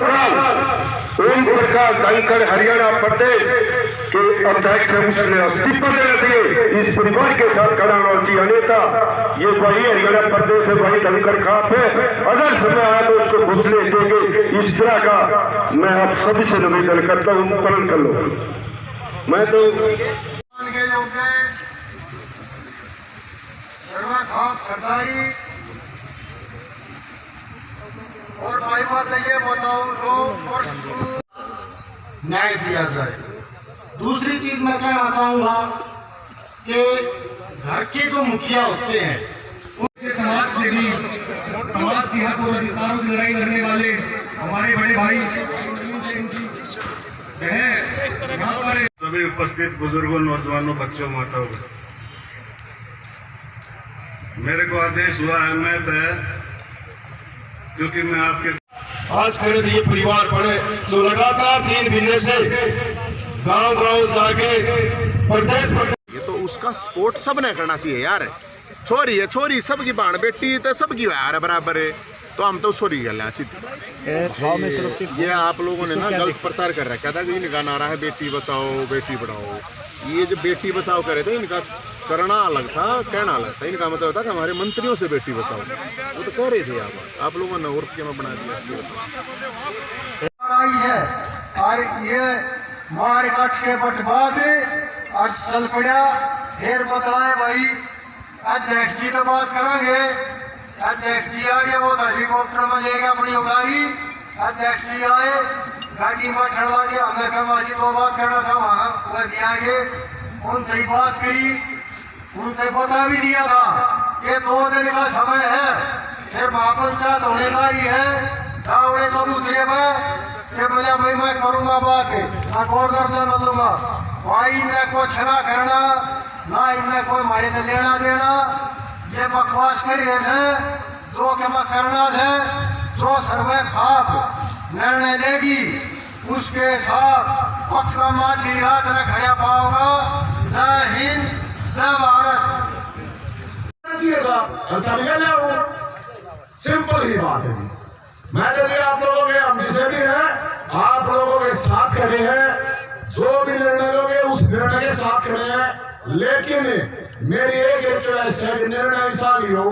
ओम प्रकाश धनखड़ हरियाणा प्रदेश के अध्यक्ष है, उसने इस्तीफा देना चाहिए। इस परिवार के साथ खड़ा होना चाहिए नेता। ये वही हरियाणा प्रदेश है, वही धनखड़ खाप है। अगर समय आया तो उसको घुसने देंगे। इस तरह का मैं आप सभी से निवेदन करता हूँ, पालन कर लो। मैं तो सर्वघात सरदारी और भाई बात ये बताऊं जो न्याय दिया जाए। दूसरी चीज मैं कहना चाहूंगा कि घर के जो मुखिया होते हैं, समाज से भी समाज के हक और अधिकारों की लड़ाई लड़ने वाले हमारे बड़े भाई यहाँ पर सभी उपस्थित बुजुर्गों, नौजवानों, बच्चों, माताओं, मेरे को आदेश हुआ है, मैं तय क्योंकि मैं आपके आज खरीद ये परिवार पड़े जो लगातार 3 महीने से गांव जाके प्रदेश ये तो उसका सपोर्ट सब ने करना चाहिए यार। छोरी है, छोरी सबकी बाण, बेटी तो सबकी यार बराबर है। तो हम तो छोरी गल ये आप लोगों ने ना गलत प्रचार कर रखा था कि इनका नारा है बेटी बचाओ बेटी पढ़ाओ। ये जो बेटी बचाओ करे थे, इनका करना अलग था, कहना अलग था। इनका मतलब था कि हमारे मंत्रियों से बेटी बचाओ, वो तो कह रहे थे आप लोगों ने और क्या बना दिया। है और ये मार कट के बटवाद और चल पड़ा। फिर बतलाए भाई अध्यक्ष जी तो बात करेंगे। अध्यक्ष जी आगे वो हेलीकॉप्टर में लेगा अपनी उड़ारी। अध्यक्ष जी आए गाड़ी में ठहरा के हमने कहा जी दो बात करना था, वहां वो भी आगे उनसे ही बात करी। उनसे बता भी दिया था कि 2 दिन का समय है, फिर महापंचायत होने वाली है। गाँव सब उतरे में बोले भाई मैं करूंगा बात, मैं गवर्नर से मिलूंगा। भाई इनमें कुछ ना करना, ना इनमें कोई मारे से लेना देना। ये बकवास कर रहे हैं जो कि मैं करना है। जो सर्वे खाप निर्णय लेगी उसके साथ पक्ष का माली रात में खड़ा पाऊंगा। जय हिंद, जय भारत। सिंपल ही बात है। मैंने आप लोगों के, हम जिसे भी हैं, आप लोगों के साथ खड़े हैं। जो भी निर्णय लोगे उस निर्णय के साथ खड़े हैं। लेकिन मेरी एक रिक्वेस्ट है कि निर्णय ऐसा नहीं हो।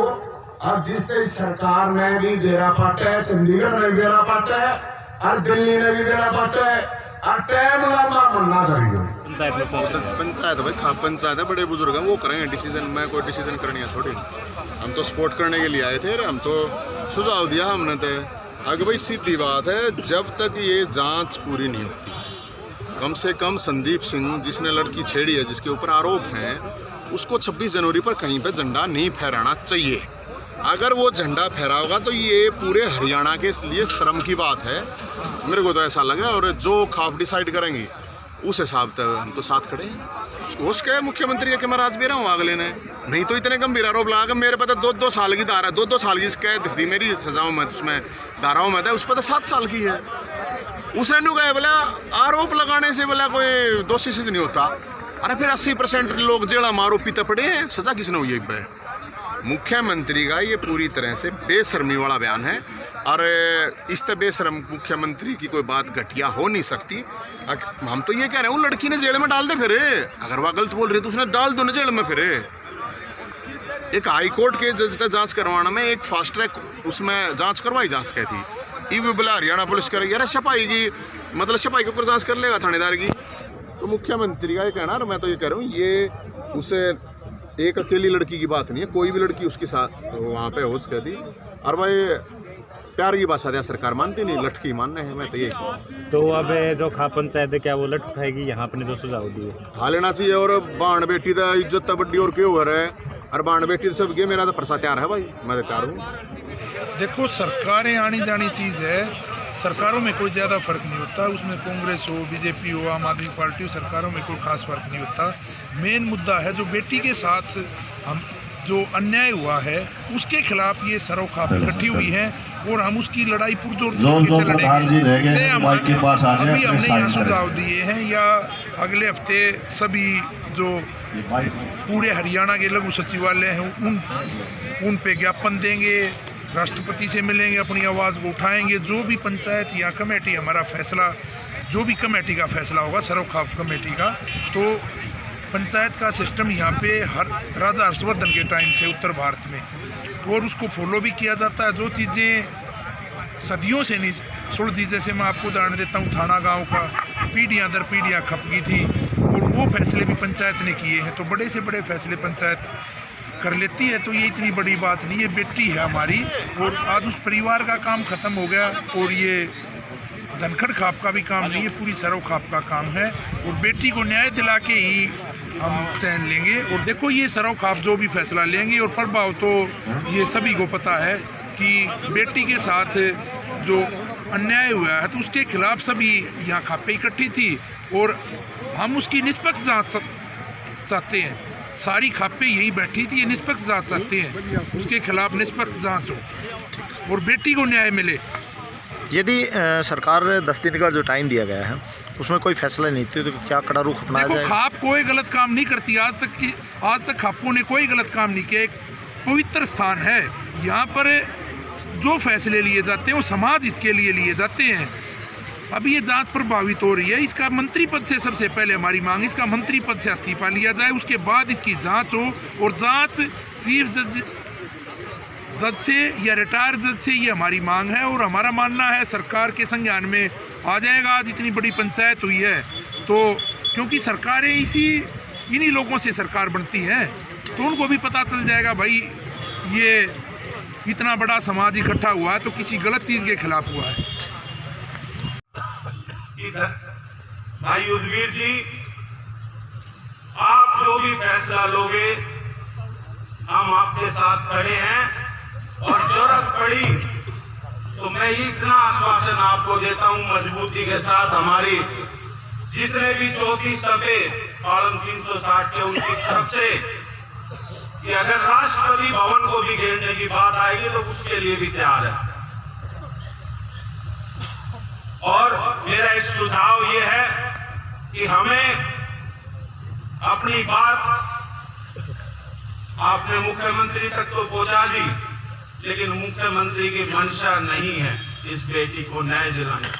अब जिससे सरकार ने भी बेड़ा पाटा है, चंडीगढ़ ने भी बेड़ा पाटा है और दिल्ली ने भी बेड़ा पाटा है और टाइम लंबा बनना चाहिए। पंचायत भाई खाप पंचायत है, बड़े बुजुर्ग हैं, वो करेंगे डिसीजन। मैं कोई डिसीजन करनी है थोड़ी। हम तो सपोर्ट करने के लिए आए थे, हम तो सुझाव दिया हमने तो। आगे भाई सीधी बात है, जब तक ये जांच पूरी नहीं होती, कम से कम संदीप सिंह जिसने लड़की छेड़ी है, जिसके ऊपर आरोप हैं, उसको 26 जनवरी पर कहीं पे झंडा नहीं फहराना चाहिए। अगर वो झंडा फहराओगा तो ये पूरे हरियाणा के लिए शर्म की बात है, मेरे को तो ऐसा लगा। और जो खाप डिसाइड करेंगी उस हिसाब से हम तो साथ खड़े हैं। उसके मुख्यमंत्री के मैं राज भी रहा हूँ अगले ने, नहीं तो इतने गंभीर आरोप लगा। मेरे पे तो 2-2 साल की धारा, 2-2 साल की कैद थी मेरी सजाओं में, उसमें धाराओं में था, उस पर तो 7 साल की है। उसने नु कहे बोला आरोप लगाने से बोला कोई दोषी सिद्ध नहीं होता। अरे फिर 80% लोग जेड़ा में आरोपी तो पड़े हैं, सजा किसने हुई है? मुख्यमंत्री का ये पूरी तरह से बेशर्मी वाला बयान है। और इस तरह बेशर्म मुख्यमंत्री की कोई बात घटिया हो नहीं सकती। हम तो ये कह रहे हैं, वो लड़की ने जेल में डाल दे फिर। अगर वह गलत बोल रही तो उसने डाल दो ना जेल में फिर। एक हाई कोर्ट के जज तक जांच करवाना में, एक फास्ट ट्रैक उसमें जांच करवाई जा सकती थी। ये बोला हरियाणा पुलिस करेगी, अरे छपाई की मतलब छपाई के ऊपर जांच कर लेगा थानेदार की। तो मुख्यमंत्री का ये कहना, और मैं तो ये कह रहा हूँ, ये उसे एक अकेली लड़की की बात नहीं है, कोई भी लड़की उसके साथ वहाँ पे हो सकती। और भाई प्यार की भाषा दिया सरकार मानती नहीं, लटकी मानने है। मैं तो ये तो अब जो खाप पंचायत है क्या वो लट उठाएगी? यहाँ अपने जो सुझाव दिए खा लेना चाहिए। और बाण बेटी तो इज्जत तो बड्डी और क्यों हो रहा है, और बाण बेटी तो सब मेरा तो प्रसाद तैयार है भाई, मैं तो तैयार हूँ। देखो सरकारें आनी जानी चीज़ है, सरकारों में कोई ज़्यादा फर्क नहीं होता। उसमें कांग्रेस हो, बीजेपी हो, आम आदमी पार्टी हो, सरकारों में कोई खास फर्क नहीं होता। मेन मुद्दा है जो बेटी के साथ हम जो अन्याय हुआ है उसके खिलाफ ये सरोखाप इकट्ठी हुई है और हम उसकी लड़ाई पुरजोर तरीके से लड़ेंगे। अभी हमने यहाँ सुझाव दिए हैं, या अगले हफ्ते सभी जो पूरे हरियाणा के लघु सचिवालय हैं उन पे ज्ञापन देंगे। राष्ट्रपति से मिलेंगे, अपनी आवाज़ को उठाएंगे। जो भी पंचायत या कमेटी हमारा फैसला, जो भी कमेटी का फैसला होगा, सरोखाप कमेटी का, तो पंचायत का सिस्टम यहाँ पे राजा हर्षवर्धन के टाइम से उत्तर भारत में, और उसको फॉलो भी किया जाता है। जो चीज़ें सदियों से नहीं सुलझी, जैसे मैं आपको उदाहरण देता हूँ, थाना गांव का पीढ़ियाँ दर पीढ़ियाँ खप गई थी, और वो फैसले भी पंचायत ने किए हैं। तो बड़े से बड़े फैसले पंचायत कर लेती है, तो ये इतनी बड़ी बात नहीं। ये बेटी है हमारी, और आज उस परिवार का काम ख़त्म हो गया, और ये धनखड़ खाप का भी काम नहीं है, पूरी सरो खाप का काम है, और बेटी को न्याय दिला के ही हम चैन लेंगे। और देखो, ये सरो खाप जो भी फैसला लेंगे, और प्रभाव तो ये सभी को पता है कि बेटी के साथ जो अन्याय हुआ है, तो उसके खिलाफ सभी यहाँ खापे इकट्ठी थी, और हम उसकी निष्पक्ष जांच चाहते हैं। सारी खापे यही बैठी थी, ये निष्पक्ष जांच चाहते हैं, उसके खिलाफ निष्पक्ष जांच हो और बेटी को न्याय मिले। यदि सरकार 10 दिन का जो टाइम दिया गया है उसमें कोई फैसला नहीं थी, तो क्या कड़ा रुख अपनाया जाएगा? खाप कोई गलत काम नहीं करती, आज तक खापों ने कोई गलत काम नहीं किया। एक पवित्र स्थान है, यहाँ पर जो फैसले लिए जाते हैं वो समाज हित के लिए लिए जाते हैं। अभी ये जांच प्रभावित हो रही है, इसका मंत्री पद से सबसे पहले हमारी मांग, इसका मंत्री पद से इस्तीफा लिया जाए, उसके बाद इसकी जांच हो, और जांच चीफ जज से या रिटायर जज से, ये हमारी मांग है। और हमारा मानना है सरकार के संज्ञान में आ जाएगा। आज इतनी बड़ी पंचायत हुई है, तो क्योंकि सरकारें इन्हीं लोगों से सरकार बनती हैं, तो उनको भी पता चल जाएगा भाई ये इतना बड़ा समाज इकट्ठा हुआ है तो किसी गलत चीज़ के खिलाफ हुआ है। भाई उद्वीर जी, आप जो भी फैसला लोगे हम आपके साथ खड़े हैं, और जरूरत पड़ी तो मैं इतना आश्वासन आपको देता हूं मजबूती के साथ, हमारी जितने भी 34 दफे कॉलम 360 के उनकी तरफ से, कि अगर राष्ट्रपति भवन को भी घेरने की बात आएगी तो उसके लिए भी तैयार है। और मेरा एक सुझाव ये है कि हमें अपनी बात आपने मुख्यमंत्री तक तो पहुंचा दी, लेकिन मुख्यमंत्री की मंशा नहीं है इस बेटी को न्याय दिलाने।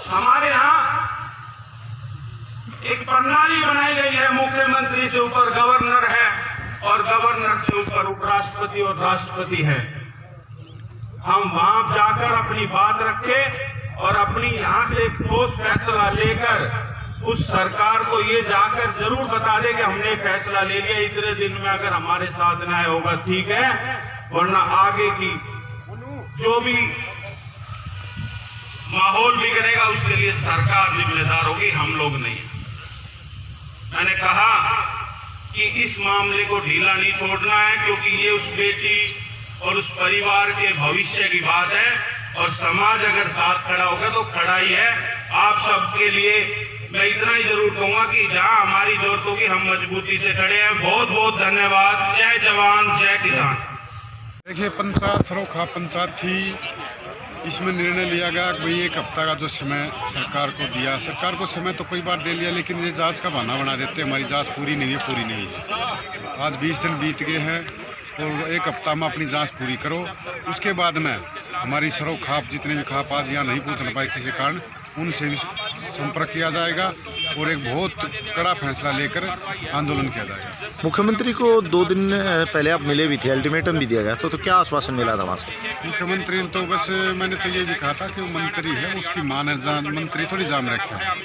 हमारे यहाँ एक प्रणाली बनाई गई है, मुख्यमंत्री से ऊपर गवर्नर है, और गवर्नर से ऊपर उपराष्ट्रपति और राष्ट्रपति है। हम वहां जाकर अपनी बात रखें और अपनी यहां से ठोस फैसला लेकर उस सरकार को ये जाकर जरूर बता दे कि हमने फैसला ले लिया, इतने दिन में अगर हमारे साथ न्याय होगा ठीक है, वरना आगे की जो भी माहौल बिगड़ेगा उसके लिए सरकार जिम्मेदार होगी, हम लोग नहीं। मैंने कहा कि इस मामले को ढीला नहीं छोड़ना है, क्योंकि ये उस बेटी और उस परिवार के भविष्य की बात है, और समाज अगर साथ खड़ा होगा तो खड़ा ही है। आप सबके लिए मैं इतना ही जरूर कहूंगा कि जहां हमारी जरूरत होगी हम मजबूती से खड़े हैं। बहुत बहुत धन्यवाद। जय जवान जय किसान। देखिए, पंचायत सरोखा पंचायत थी, इसमें निर्णय लिया गया कि भाई 1 हफ्ता का जो समय सरकार को दिया, सरकार को समय तो कई बार दे लिया, लेकिन ये जांच का बहाना बना देते हैं, हमारी जांच पूरी नहीं है। आज 20 दिन बीत गए हैं, और 1 हफ्ता में अपनी जांच पूरी करो, उसके बाद में हमारी सरो खाप जितने भी खाप आज यहाँ नहीं पहुँच पाए किसी कारण, उनसे भी संपर्क किया जाएगा, और एक बहुत कड़ा फैसला लेकर आंदोलन किया जाएगा। मुख्यमंत्री को 2 दिन पहले आप मिले भी थे, अल्टीमेटम भी दिया गया था, तो क्या आश्वासन मिला था वहाँ से? मुख्यमंत्री ने तो बस, मैंने तो ये भी कहा था कि वो मंत्री है, उसकी मान मंत्री थोड़ी जान रखे है,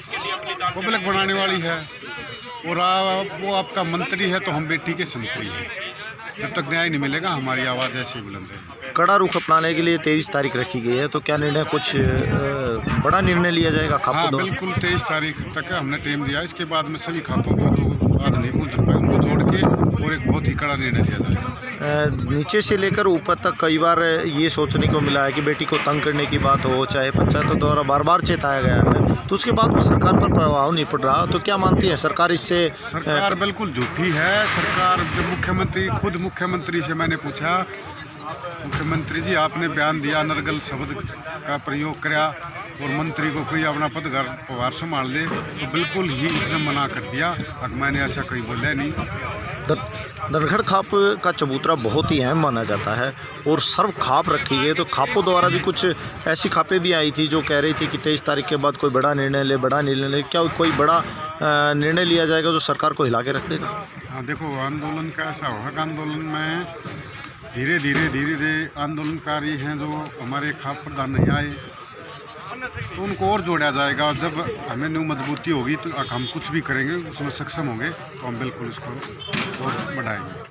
पब्लिक बनाने वाली है, और वो आपका मंत्री है तो हम बेटी के संतरी हैं। जब तक न्याय नहीं मिलेगा हमारी आवाज़ ऐसे ही बुलंद है। कड़ा रुख अपनाने के लिए 23 तारीख रखी गई है, तो क्या निर्णय, कुछ बड़ा निर्णय लिया जाएगा? हाँ, बिल्कुल 23 तारीख तक हमने टाइम दिया। इसके बाद में सभी खापों को जो आज नहीं पहुँच पाए उनको जोड़ के और एक बहुत ही कड़ा निर्णय लिया जाएगा। नीचे से लेकर ऊपर तक कई बार ये सोचने को मिला है कि बेटी को तंग करने की बात हो, चाहे पंचायतों द्वारा बार बार चेताया गया है, तो उसके बाद भी सरकार पर प्रभाव नहीं पड़ रहा। तो क्या मानती है सरकार इससे? सरकार बिल्कुल झूठी है। सरकार, जब मुख्यमंत्री से मैंने पूछा मुख्यमंत्री जी आपने बयान दिया, नरगल शब्द का प्रयोग कराया और मंत्री को कोई अपना पदभार संभाल ले, तो बिल्कुल ही उसने मना कर दिया। अब मैंने ऐसा कहीं बोला नहीं। धनखड़ खाप का चबूतरा बहुत ही अहम माना जाता है और सर्व खाप रखी गई, तो खापों द्वारा भी कुछ ऐसी खापें भी आई थी जो कह रही थी कि 23 तारीख के बाद कोई बड़ा निर्णय ले। क्या कोई बड़ा निर्णय लिया जाएगा जो सरकार को हिला के रख देगा? हाँ, देखो आंदोलन का ऐसा होगा कि आंदोलन में धीरे धीरे आंदोलनकारी हैं जो हमारे खाप प्रधान नहीं आए, तो उनको और जोड़ा जाएगा। और जब हमें न्यू मजबूती होगी तो हम कुछ भी करेंगे, उसमें सक्षम होंगे, तो हम बिल्कुल इसको और बढ़ाएंगे।